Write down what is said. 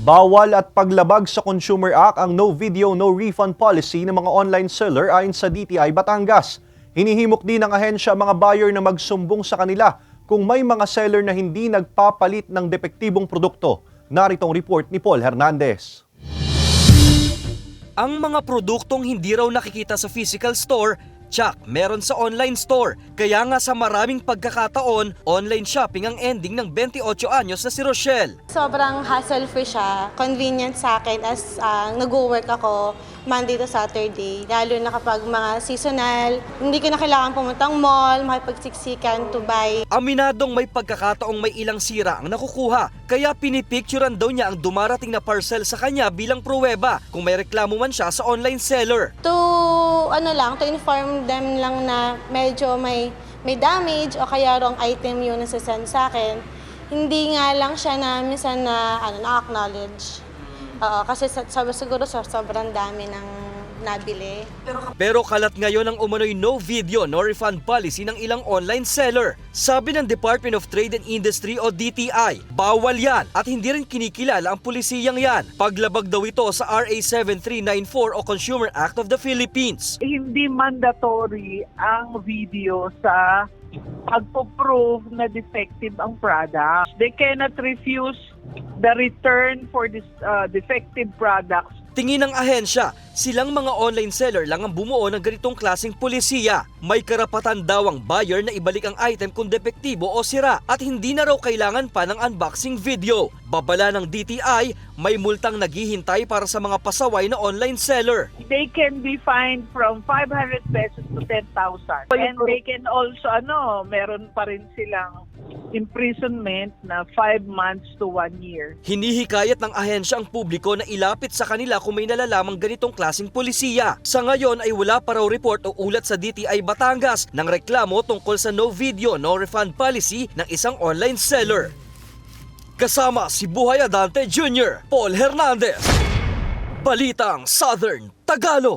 Bawal at paglabag sa Consumer Act ang no video, no refund policy ng mga online seller ayon sa DTI Batangas. Hinihimok din ng ahensya ang mga buyer na magsumbong sa kanila kung may mga seller na hindi nagpapalit ng depektibong produkto. Narito ang report ni Paul Hernandez. Ang mga produktong hindi raw nakikita sa physical store, tsak, meron sa online store. Kaya nga sa maraming pagkakataon, online shopping ang ending ng 28 anyos na si Rochelle. Sobrang hassle-free siya, convenient sa akin as nag-work ako Monday to Saturday. Lalo na kapag mga seasonal, hindi ko na kailangan pumuntang mall, makipagsiksikan to buy. Aminadong may pagkakataong may ilang sira ang nakukuha, kaya pinipicturean daw niya ang dumarating na parcel sa kanya bilang pruweba kung may reklamo man siya sa online seller. To inform them lang na medyo may damage o kaya wrong item yun nasasend sa akin. Hindi nga lang siya na minsan na-acknowledge. Kasi siguro sobrang dami ng nabili. Pero kalat ngayon ang umano'y no video, no refund policy ng ilang online seller. Sabi ng Department of Trade and Industry o DTI, bawal yan at hindi rin kinikilala ang pulisiyang yan. Paglabag daw ito sa RA 7394 o Consumer Act of the Philippines. Hindi mandatory ang video sa pagpo-prove na defective ang product. They cannot refuse the return for this defective products. Tingin ng ahensya, silang mga online seller lang ang bumuo ng ganitong klaseng pulisiya. May karapatan daw ang buyer na ibalik ang item kung depektibo o sira at hindi na raw kailangan pa ng unboxing video. Babala ng DTI, may multang naghihintay para sa mga pasaway na online seller. They can be fined from 500 pesos to 10,000. And they can also, meron pa rin silang imprisonment na 5 months to 1 year. Hinihikayat ng ahensya ang publiko na ilapit sa kanila kung may nalalamang ganitong klaseng pulisiya. Sa ngayon ay wala pa raw report o ulat sa DTI Batangas ng reklamo tungkol sa no video, no refund policy ng isang online seller. Kasama si Buhay Adante Jr., Paul Hernandez, Balitang Southern Tagalog.